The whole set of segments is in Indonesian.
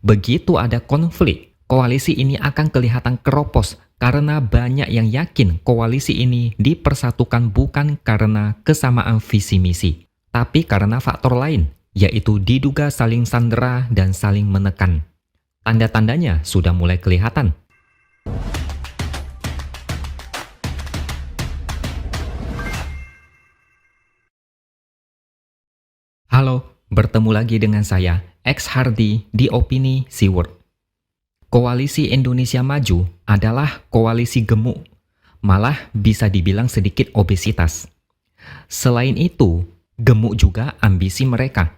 Begitu ada konflik, koalisi ini akan kelihatan keropos karena banyak yang yakin koalisi ini dipersatukan bukan karena kesamaan visi misi, tapi karena faktor lain, yaitu diduga saling sandera dan saling menekan. Tanda-tandanya sudah mulai kelihatan. Halo, bertemu lagi dengan saya, X Hardy di Opini Siward. Koalisi Indonesia Maju adalah koalisi gemuk, malah bisa dibilang sedikit obesitas. Selain itu, gemuk juga ambisi mereka.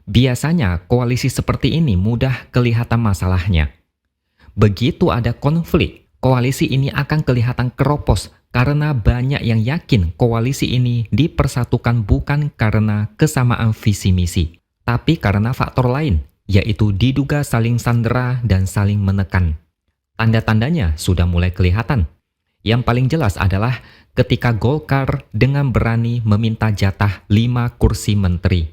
Biasanya koalisi seperti ini mudah kelihatan masalahnya. Begitu ada konflik, koalisi ini akan kelihatan keropos karena banyak yang yakin koalisi ini dipersatukan bukan karena kesamaan visi misi, tapi karena faktor lain, yaitu diduga saling sandera dan saling menekan. Tanda-tandanya sudah mulai kelihatan. Yang paling jelas adalah ketika Golkar dengan berani meminta jatah 5 kursi menteri.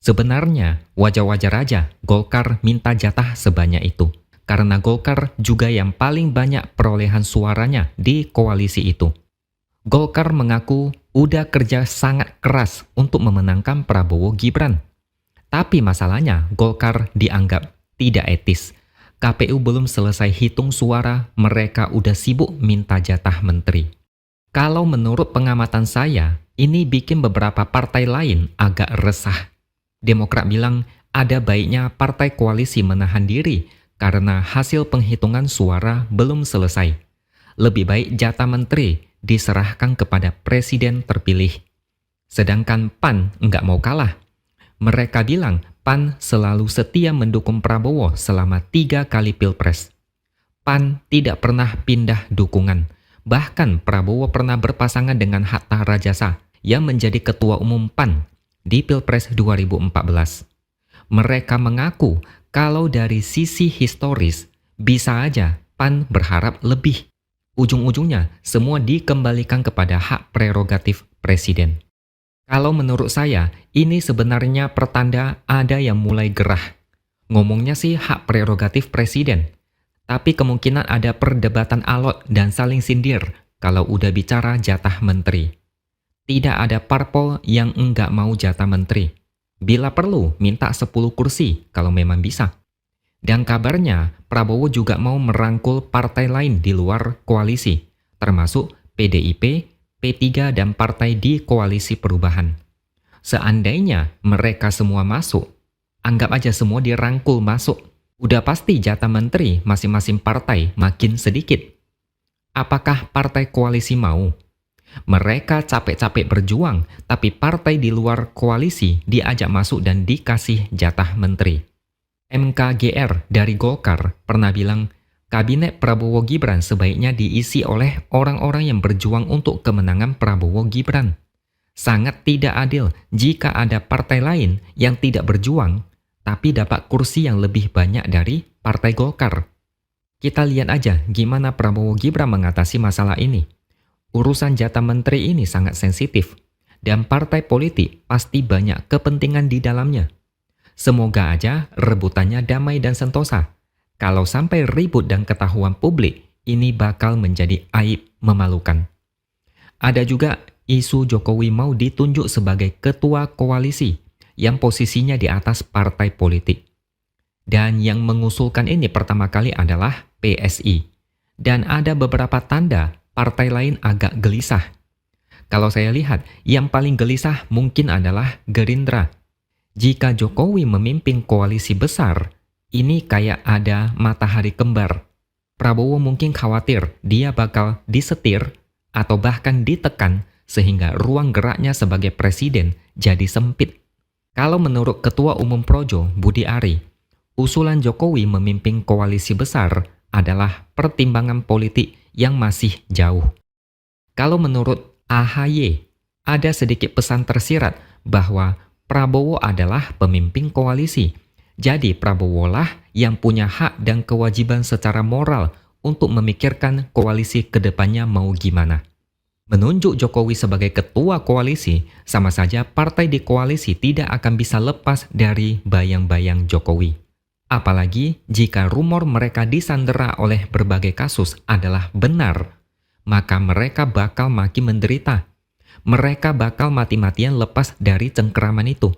Sebenarnya wajar-wajar aja Golkar minta jatah sebanyak itu, karena Golkar juga yang paling banyak perolehan suaranya di koalisi itu. Golkar mengaku udah kerja sangat keras untuk memenangkan Prabowo Gibran. Tapi masalahnya Golkar dianggap tidak etis. KPU belum selesai hitung suara, mereka udah sibuk minta jatah menteri. Kalau menurut pengamatan saya, ini bikin beberapa partai lain agak resah. Demokrat bilang ada baiknya partai koalisi menahan diri karena hasil penghitungan suara belum selesai. Lebih baik jatah menteri diserahkan kepada presiden terpilih. Sedangkan PAN nggak mau kalah. Mereka bilang PAN selalu setia mendukung Prabowo selama 3 kali pilpres. PAN tidak pernah pindah dukungan. Bahkan Prabowo pernah berpasangan dengan Hatta Rajasa yang menjadi ketua umum PAN di Pilpres 2014. Mereka mengaku kalau dari sisi historis, bisa aja PAN berharap lebih. Ujung-ujungnya, semua dikembalikan kepada hak prerogatif presiden. Kalau menurut saya, ini sebenarnya pertanda ada yang mulai gerah. Ngomongnya sih hak prerogatif presiden, tapi kemungkinan ada perdebatan alot dan saling sindir kalau udah bicara jatah menteri. Tidak ada parpol yang enggak mau jatah menteri. Bila perlu, minta 10 kursi kalau memang bisa. Dan kabarnya, Prabowo juga mau merangkul partai lain di luar koalisi, termasuk PDIP, P3 dan partai di koalisi perubahan. Seandainya mereka semua masuk, anggap aja semua dirangkul masuk, udah pasti jatah menteri masing-masing partai makin sedikit. Apakah partai koalisi mau? Mereka capek-capek berjuang, tapi partai di luar koalisi diajak masuk dan dikasih jatah menteri. MKGR dari Golkar pernah bilang, Kabinet Prabowo Gibran sebaiknya diisi oleh orang-orang yang berjuang untuk kemenangan Prabowo Gibran. Sangat tidak adil jika ada partai lain yang tidak berjuang, tapi dapat kursi yang lebih banyak dari Partai Golkar. Kita lihat aja gimana Prabowo Gibran mengatasi masalah ini. Urusan jatah menteri ini sangat sensitif, dan partai politik pasti banyak kepentingan di dalamnya. Semoga aja rebutannya damai dan sentosa. Kalau sampai ribut dan ketahuan publik, ini bakal menjadi aib memalukan. Ada juga isu Jokowi mau ditunjuk sebagai ketua koalisi yang posisinya di atas partai politik. Dan yang mengusulkan ini pertama kali adalah PSI. Dan ada beberapa tanda partai lain agak gelisah. Kalau saya lihat, yang paling gelisah mungkin adalah Gerindra. Jika Jokowi memimpin koalisi besar, ini kayak ada matahari kembar. Prabowo mungkin khawatir dia bakal disetir atau bahkan ditekan sehingga ruang geraknya sebagai presiden jadi sempit. Kalau menurut Ketua Umum Projo, Budi Ari, usulan Jokowi memimpin koalisi besar adalah pertimbangan politik yang masih jauh. Kalau menurut AHY, ada sedikit pesan tersirat bahwa Prabowo adalah pemimpin koalisi. Jadi Prabowo lah yang punya hak dan kewajiban secara moral untuk memikirkan koalisi ke depannya mau gimana. Menunjuk Jokowi sebagai ketua koalisi, sama saja partai di koalisi tidak akan bisa lepas dari bayang-bayang Jokowi. Apalagi jika rumor mereka disandera oleh berbagai kasus adalah benar, maka mereka bakal makin menderita. Mereka bakal mati-matian lepas dari cengkeraman itu.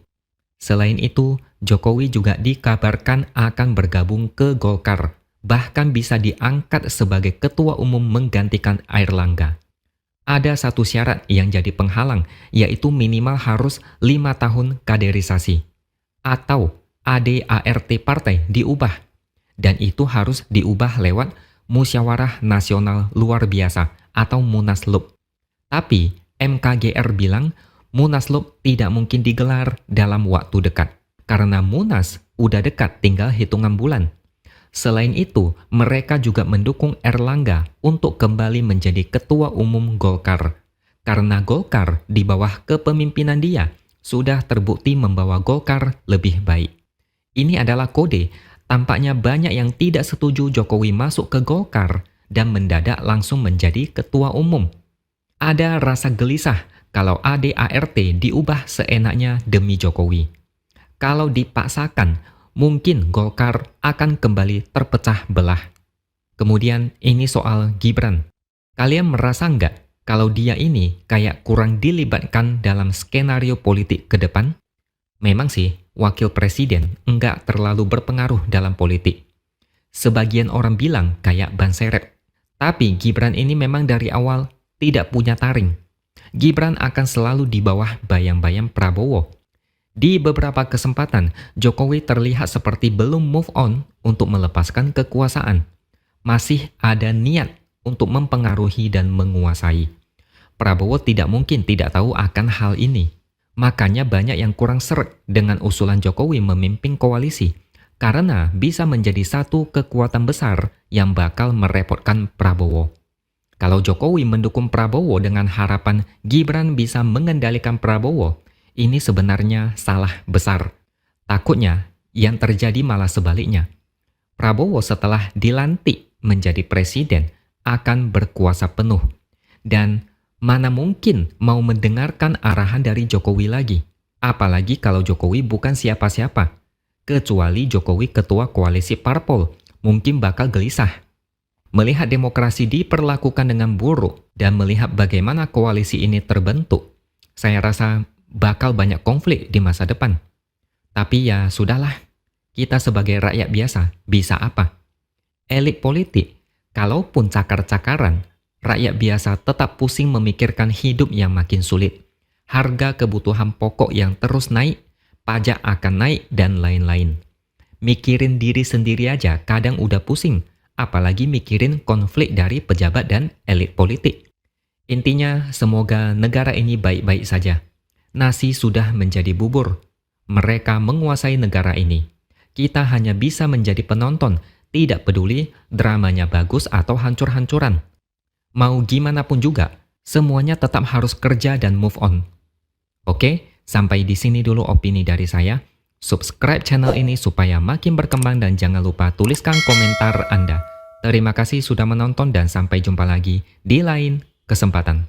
Selain itu, Jokowi juga dikabarkan akan bergabung ke Golkar, bahkan bisa diangkat sebagai ketua umum menggantikan Airlangga. Ada satu syarat yang jadi penghalang, yaitu minimal harus 5 tahun kaderisasi. Atau ADART partai diubah. Dan itu harus diubah lewat Musyawarah Nasional Luar Biasa atau Munaslup. Tapi MKGR bilang Munaslup tidak mungkin digelar dalam waktu dekat. Karena Munas udah dekat tinggal hitungan bulan. Selain itu, mereka juga mendukung Airlangga untuk kembali menjadi ketua umum Golkar. Karena Golkar di bawah kepemimpinan dia sudah terbukti membawa Golkar lebih baik. Ini adalah kode, tampaknya banyak yang tidak setuju Jokowi masuk ke Golkar dan mendadak langsung menjadi ketua umum. Ada rasa gelisah kalau ADART diubah seenaknya demi Jokowi. Kalau dipaksakan, mungkin Golkar akan kembali terpecah belah. Kemudian ini soal Gibran. Kalian merasa nggak kalau dia ini kayak kurang dilibatkan dalam skenario politik ke depan? Memang sih, wakil presiden nggak terlalu berpengaruh dalam politik. Sebagian orang bilang kayak ban serep. Tapi Gibran ini memang dari awal tidak punya taring. Gibran akan selalu di bawah bayang-bayang Prabowo. Di beberapa kesempatan, Jokowi terlihat seperti belum move on untuk melepaskan kekuasaan. Masih ada niat untuk mempengaruhi dan menguasai. Prabowo tidak mungkin tidak tahu akan hal ini. Makanya banyak yang kurang sreg dengan usulan Jokowi memimpin koalisi, karena bisa menjadi satu kekuatan besar yang bakal merepotkan Prabowo. Kalau Jokowi mendukung Prabowo dengan harapan Gibran bisa mengendalikan Prabowo, ini sebenarnya salah besar. Takutnya yang terjadi malah sebaliknya. Prabowo setelah dilantik menjadi presiden akan berkuasa penuh. Dan mana mungkin mau mendengarkan arahan dari Jokowi lagi. Apalagi kalau Jokowi bukan siapa-siapa. Kecuali Jokowi ketua koalisi parpol, mungkin bakal gelisah. Melihat demokrasi diperlakukan dengan buruk dan melihat bagaimana koalisi ini terbentuk, saya rasa bakal banyak konflik di masa depan. Tapi ya sudahlah, kita sebagai rakyat biasa bisa apa? Elit politik, kalaupun cakar-cakaran, rakyat biasa tetap pusing memikirkan hidup yang makin sulit. Harga kebutuhan pokok yang terus naik, pajak akan naik, dan lain-lain. Mikirin diri sendiri aja kadang udah pusing, apalagi mikirin konflik dari pejabat dan elit politik. Intinya, semoga negara ini baik-baik saja. Nasi sudah menjadi bubur. Mereka menguasai negara ini. Kita hanya bisa menjadi penonton, tidak peduli dramanya bagus atau hancur-hancuran. Mau gimana pun juga, semuanya tetap harus kerja dan move on. Oke, sampai di sini dulu opini dari saya. Subscribe channel ini supaya makin berkembang dan jangan lupa tuliskan komentar Anda. Terima kasih sudah menonton dan sampai jumpa lagi di lain kesempatan.